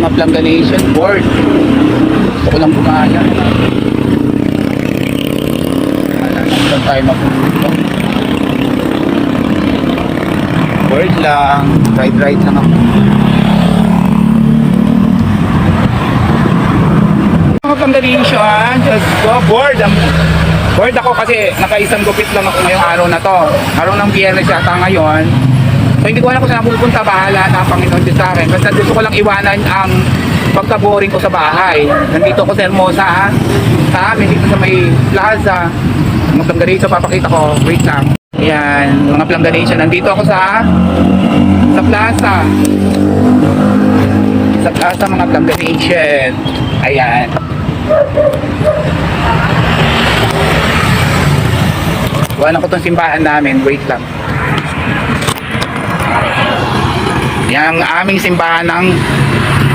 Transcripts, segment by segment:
mga planganation board. Gusto ko lang bumaya. Saan tayo mapupunta? Board lang. Ride lang ako. Mga planganation, just go board. Board ako kasi nakaisang gupit lang ako ngayong araw na to. Araw ng Biyernes yata ngayon. So hindi ko alam kung saan pupunta, bahala na Panginoon din sa akin. Basta gusto ko lang iwanan ang pagka-boring ko sa bahay. Nandito ko sa Hermosa, sa amin dito sa may plaza. Mga planganation, papakita ko. Wait lang. Ayan, mga planganation. Nandito ako sa plaza. Sa plaza mga planganation. Ayan. Iwanan ko itong simbahan namin. Wait lang. Yang aming simbahan ng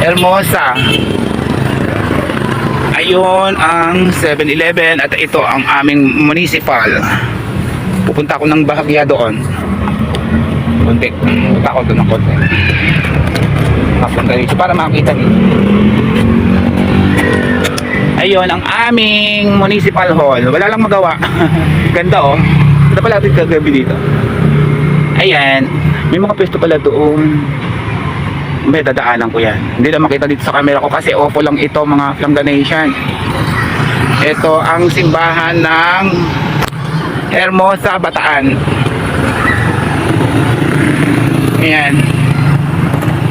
Hermosa. Ayun ang 7-Eleven at ito ang aming municipal. Pupunta ako ng bahagya doon. Konti. Pupunta ako doon ng konti. Papunta dito para makakita niyo. Ayun ang aming municipal hall. Wala lang magawa. Ganda oh. Ganda pala ito kagabi dito. Ayan. May mga pwesto pala doon. May dadaanan ko yan. Hindi na makita dito sa camera ko kasi opo lang ito mga planganation. Ito ang simbahan ng Hermosa, Bataan. Ayan.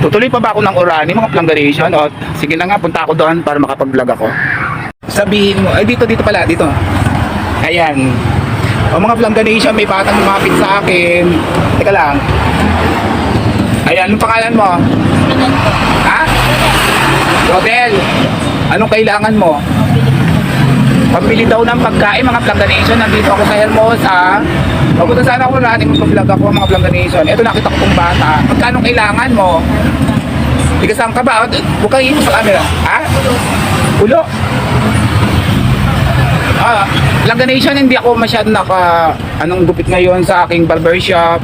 Tutuloy pa ba ako ng Orani mga planganation? O sige na nga, punta ako doon para makapag-vlog ako. Sabihin mo, ay dito pala, dito. Ayan. O mga planganation, may batang lumapit sa akin. Teka lang. Ayan, anong pangalan mo? Ha? Rodel. Anong kailangan mo? Pambili daw ng pagkain mga planganation. Nandito ako sa Hermosa. Papunta sana ako natin mag-vlog ako mga planganation. Ito nakita ko pong bata. Magkano kailangan mo? Tigasang ka ba? Huwag kang iiwas sa camera. Ha? Ulo. Planganation, hindi ako masyado anong gupit ngayon sa aking barbershop.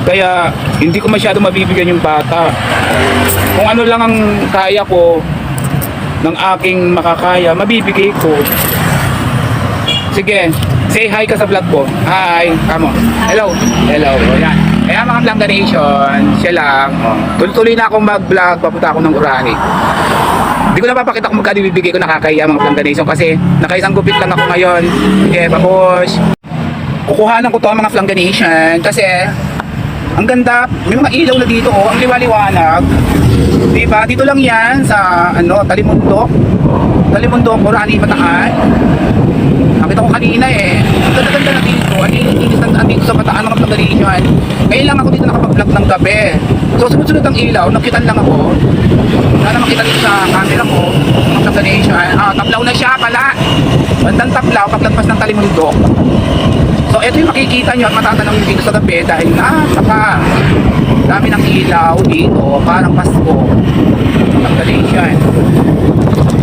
Kaya hindi ko masyado mabibigyan yung bata. Kung ano lang ang kaya ko ng aking makakaya, mabibigay ko. Sige, say hi ka sa vlog ko. Hi, come on. Hello. Hello. Ayan. Kaya mga planganation, siya lang. Tuloy na akong mag-vlog, papunta ako ng Orani. Hindi ko na papakita kung magkano bibigay ko nakakaya mga planganation kasi nakaisang gupit lang ako ngayon. Okay, babos. Kukuhanan ko to mga planganation kasi ang ganda, may mga ilaw na dito oh, ang liwaliwanag. Diba? Dito lang yan sa Talimundok. Talimundok, Orani, Bataan. Nakita ko kanina eh. Ang ganda-ganda na dito. Andito sa Bataan mga planganation. Ngayon lang ako dito nakapag-vlog ng gabi. So sunod-sunod ang ilaw, nakitan lang ako. Sana makita dito sa camera ko mga planganation. Taplaw na siya pala. Bandang taplaw, paglagpas ng Talimundok. So ito yung makikita nyo at matatanong nyo dito sa gabi dahil dami ng ilaw dito, parang Pasko. Planganation.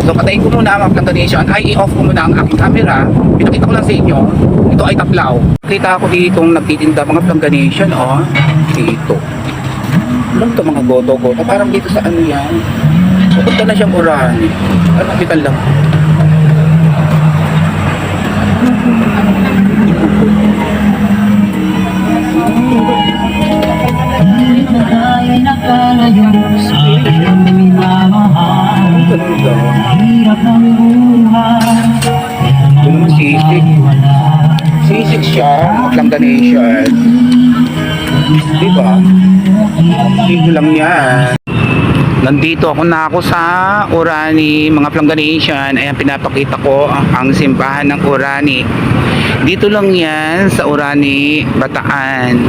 So patayin ko muna mga planganation ay i-off ko muna ang aking camera. Pinakita ko lang sa inyo, ito ay taplaw. Kita ako ditong nagtitinda mga planganation dito. Alam ito mga goto-goto, parang dito sa ano yan. Pupunta na siyang Orani. Kapitan lang. Ay nakalayo sa iyong minamahal. Hirap ng buhay. Yung mga sisig. Sisig siya, planganation. Diba? Dito lang yan. Nandito ako sa Orani, mga planganation. Ayan, pinapakita ko ang simbahan ng Orani. Dito lang yan sa Orani, Bataan.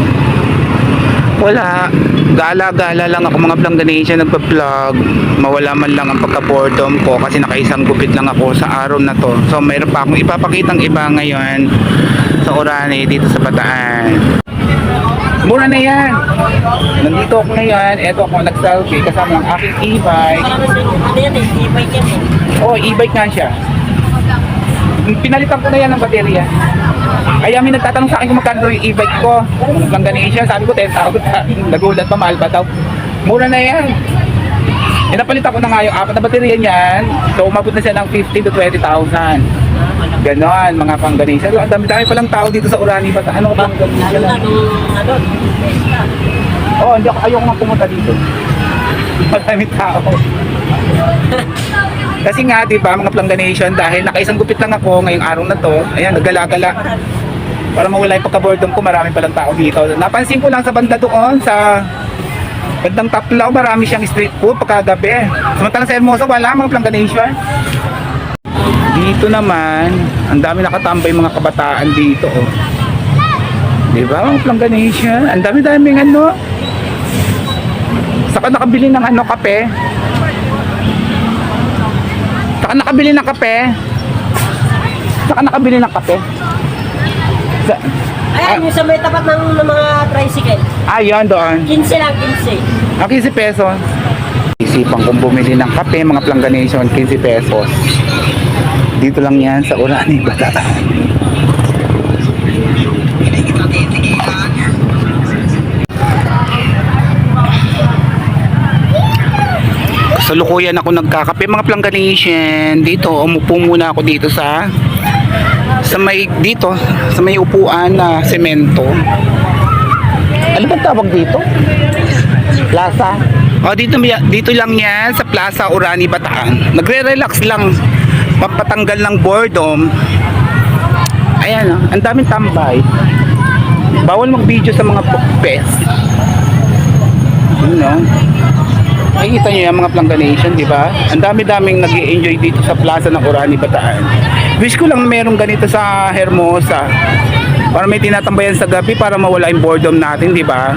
Wala, gala-gala lang ako mga planganation nagpa-vlog. Mawala man lang ang pagka-boredom ko kasi nakaisang gupit lang ako sa araw na to. So mayroon pa akong ipapakitang iba ngayon sa Orani dito sa Bataan. Mura na yan. Nandito ako ngayon. Eto ako nag-selfie kasama ng aking e-bike. Ano yan eh? E-bike yan eh. Oh, e-bike nga siya. Pinalitan ko na yan ng baterya. Kaya may nagtatanong sa akin kung magkano yung e-bike ko. Planganation, sabi ko 10,000. Nagulat pa, mahal pa daw. Mura na yan. Napalitan ko na nga yung 4 na baterya niyan. So umabot na siya ng 15 to 20,000. Ganon, mga pangganisa. Ang dami-dami palang tao dito sa Urani Bata. Ano ka bang ganisa Lalo na lang? nung festa. Oo, hindi ako, ayoko nga pumunta dito. Maraming tao. Kasi nga, di ba, mga Plangganation, dahil nakaisang gupit lang ako ngayong araw na to, ayan, nagala-gala. Para mawala yung pagka-boredom ko, marami palang tao dito. Napansin ko lang sa banda doon, sa bandang Taplaw, marami siyang street food pagkagabi. Samantalang sa Hermosa, wala mga Plangganation. Dito naman, ang dami nakatambay mga kabataan dito. Oh. Di ba, mga Plangganation? Ang dami-daming ano. Saka nakabili ng ano, kape. Saka nakabili ng kape. Saka nakabili ng kape. Sa, Ayan, yung sa may tapat ng mga tricycle. yun doon. 15 lang, 15. 15 pesos. Isipan kong bumili ng kape, mga Plangganation, 15 pesos. Dito lang yan sa Urani Bata. Salukuyan ako nagkakape, mga Plangganation. Dito, umupo muna ako dito sa may upuan na semento. Ano ba tawag dito? Plaza. Dito lang yan sa Plaza Urani Bataan. Nagre-relax lang, papatanggal ng boredom. Ayan, ang daming tambay. Bawal mag-video sa mga pupes. You know? Nakikita nyo yan mga Plangganation, di ba? Ang dami-daming nag-i-enjoy dito sa Plaza ng Urani Bataan. Wish ko lang merong ganito sa Hermosa. Para may tinatambayan sa gabi para mawala yung boredom natin, di ba?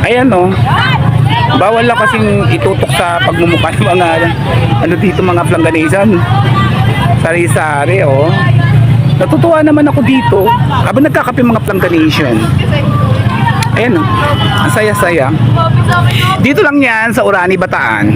Ayan no. Bawal lang kasing itutok sa pagmumukha ng mga ano dito mga Plangganation. Sari-sari oh. Natutuwa naman ako dito habang nagkakape mga Plangganation. Ayan oh. Ang saya-saya. Dito lang yan sa Urani Bataan.